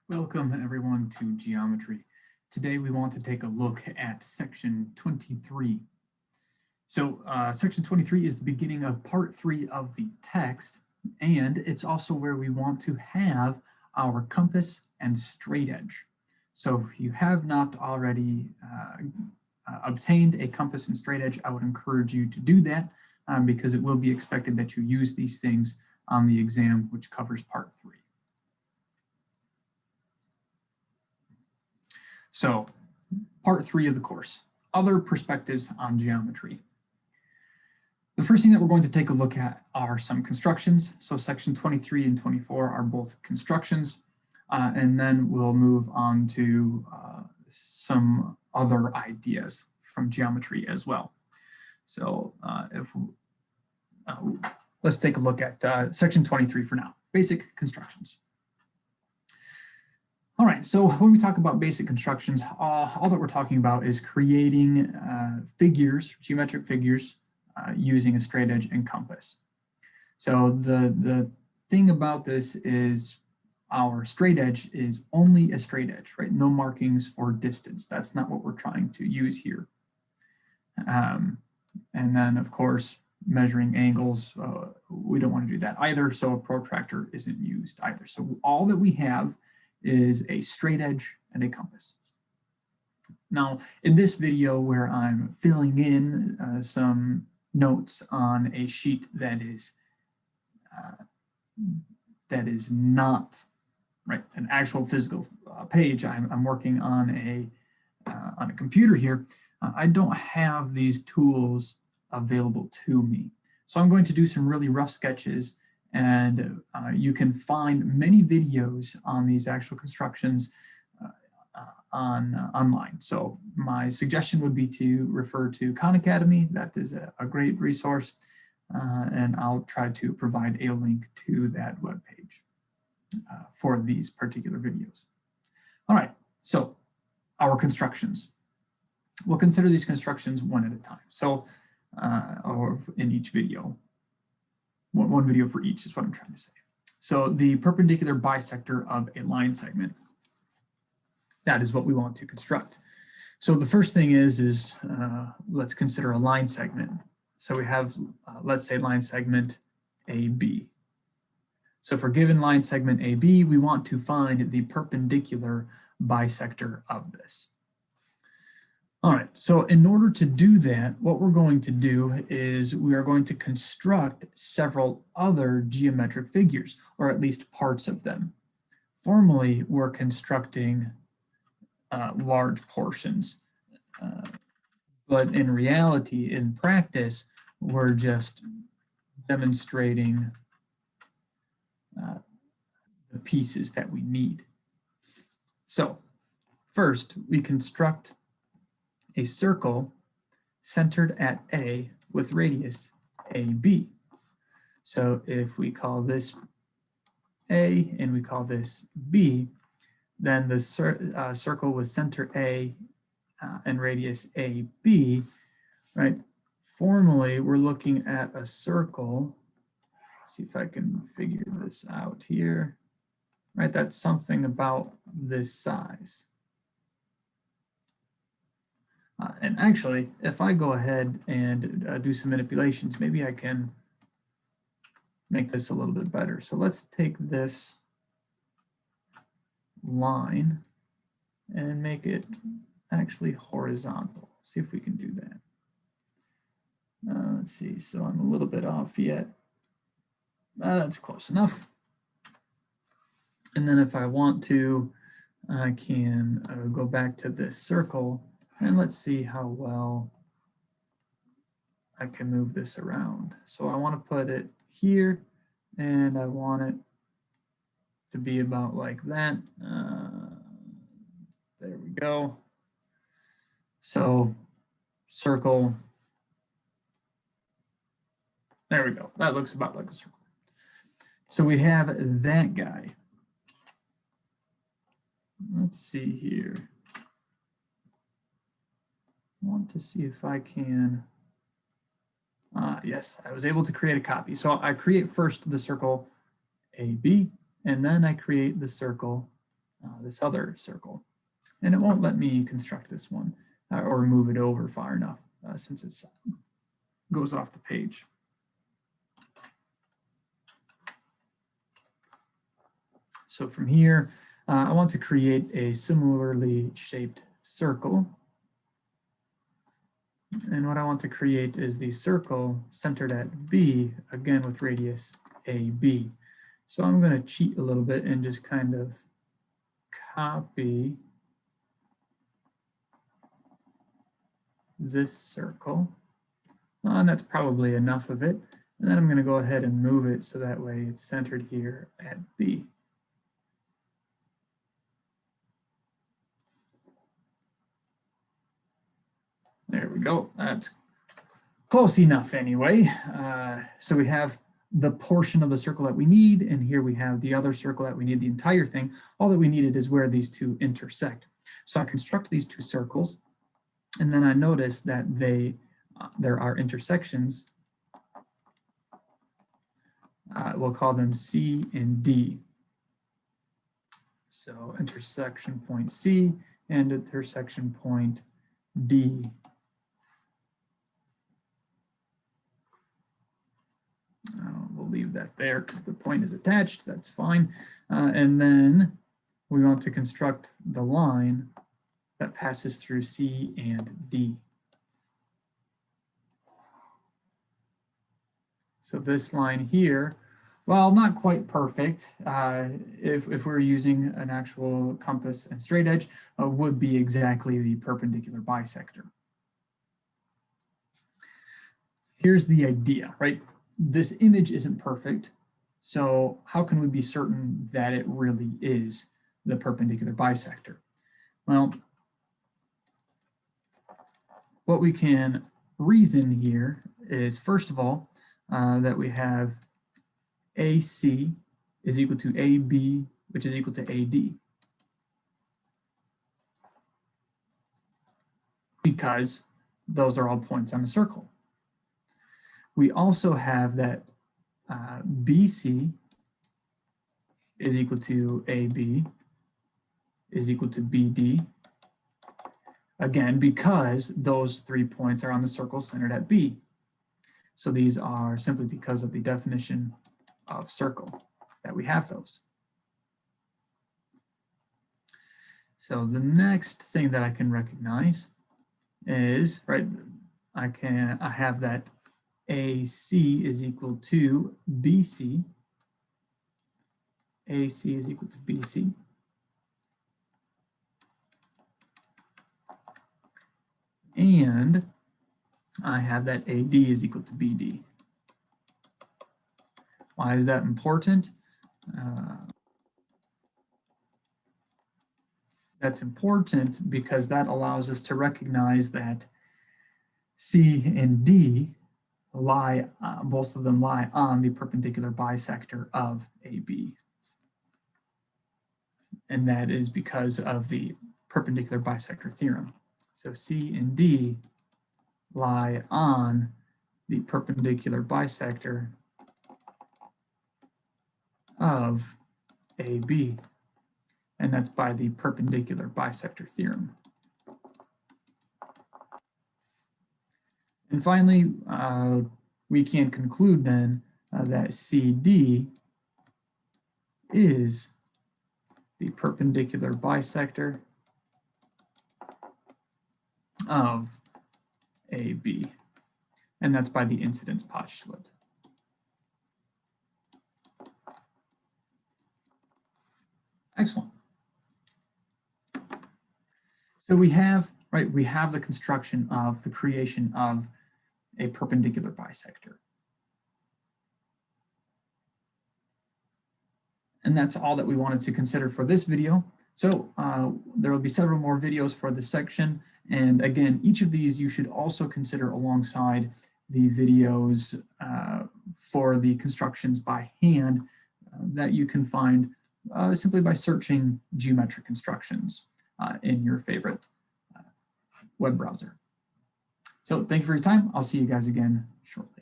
Welcome everyone to geometry. Today we want to take a look at section 23. So section 23 is the beginning of part 3 of the text, and it's also where we want to have our compass and straight edge. So if you have not already obtained a compass and straight edge, I would encourage you to do that because it will be expected that you use these things on the exam, which covers part 3. So part 3 of the course, other perspectives on geometry. The first thing that we're going to take a look at are some constructions. So section 23 and 24 are both constructions, and then we'll move on to some other ideas from geometry as well. So let's take a look at section 23 for now, basic constructions. All right, so when we talk about basic constructions, all that we're talking about is creating figures, geometric figures, using a straight edge and compass. So the thing about this is our straight edge is only a straight edge, right? No markings for distance. That's not what we're trying to use here. And then, of course, measuring angles, we don't want to do that either, so a protractor isn't used either. So all that we have is a straight edge and a compass. Now, in this video where I'm filling in some notes on a sheet that is not right an actual physical page, I'm working on a computer here. I don't have these tools available to me, so I'm going to do some really rough sketches. And you can find many videos on these actual constructions online. So my suggestion would be to refer to Khan Academy. That is a great resource. And I'll try to provide a link to that webpage for these particular videos. All right, so our constructions. We'll consider these constructions one at a time. So, or in each video. One video for each is what I'm trying to say. So the perpendicular bisector of a line segment, that is what we want to construct. So the first thing is let's consider a line segment. So we have, let's say line segment AB. So for given line segment AB, we want to find the perpendicular bisector of this. All right, so in order to do that, what we're going to do is we are going to construct several other geometric figures, or at least parts of them. Formally, we're constructing large portions, but in reality, in practice, we're just demonstrating the pieces that we need. So first, we construct a circle centered at A with radius AB. So if we call this A and we call this B, then the circle with center A and radius AB, right? Formally, we're looking at a circle. Let's see if I can figure this out here, right? That's something about this size. And actually, if I go ahead and do some manipulations, maybe I can make this a little bit better. So let's take this line and make it actually horizontal. See if we can do that. Let's see, so I'm a little bit off yet. That's close enough. And then if I want to, I can go back to this circle. And let's see how well I can move this around. So I want to put it here, and I want it to be about like that. There we go. So circle. There we go. That looks about like a circle. So we have that guy. Let's see here. I want to see if I can, yes, I was able to create a copy. So I create first the circle AB, and then I create the circle this other circle. And it won't let me construct this one or move it over far enough since it goes off the page. So from here, I want to create a similarly shaped circle. And what I want to create is the circle centered at B, again with radius AB. So I'm going to cheat a little bit and just kind of copy this circle. And that's probably enough of it. And then I'm going to go ahead and move it so that way it's centered here at B. There we go. That's close enough anyway. So we have the portion of the circle that we need, and here we have the other circle that we need, the entire thing. All that we needed is where these two intersect. So I construct these two circles, and then I notice that there are intersections. We'll call them C and D. So intersection point C and intersection point D. We'll leave that there because the point is attached. That's fine. And then we want to construct the line that passes through C and D. So this line here, well, not quite perfect. If we're using an actual compass and straight edge, would be exactly the perpendicular bisector. Here's the idea, right? This image isn't perfect, so how can we be certain that it really is the perpendicular bisector? Well, what we can reason here is, first of all, that we have AC is equal to AB, which is equal to AD. Because those are all points on a circle. We also have that BC is equal to AB is equal to BD. Again, because those 3 points are on the circle centered at B. So these are simply because of the definition of circle that we have those. So the next thing that I can recognize is, right, I have that AC is equal to BC. AC is equal to BC. And I have that AD is equal to BD. Why is that important? That's important because that allows us to recognize that C and D lie, both of them lie on the perpendicular bisector of AB. And that is because of the perpendicular bisector theorem. So C and D lie on the perpendicular bisector of AB. And that's by the perpendicular bisector theorem. And finally, we can conclude then that CD is the perpendicular bisector of AB. And that's by the incidence postulate. Excellent. So we have, right, we have the construction of the creation of a perpendicular bisector. And that's all that we wanted to consider for this video. So there will be several more videos for this section. And again, each of these you should also consider alongside the videos for the constructions by hand that you can find simply by searching geometric constructions in your favorite web browser. So thank you for your time. I'll see you guys again shortly.